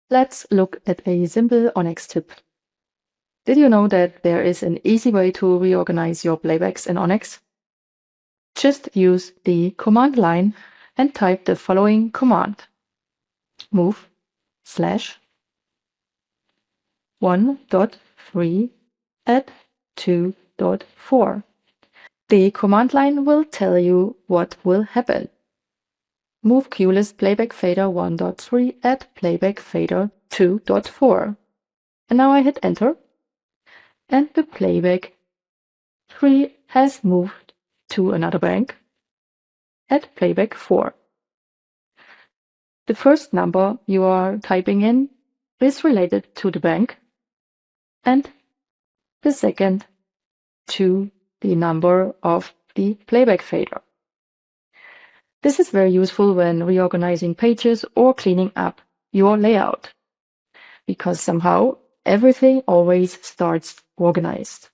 Let's look at a simple ONYX tip. Did you know that there is an easy way to reorganize your playbacks in ONYX? Just use the command line and type the following command: move /1.3 at 2.4. The command line will tell you what will happen. Move QList playback fader 1.3 at playback fader 2.4. And now I hit enter. And the playback 3 has moved to another bank at playback 4. The first number you are typing in is related to the bank, and the second to the number of the playback fader. This is very useful when reorganizing pages or cleaning up your layout, because somehow everything always starts organized.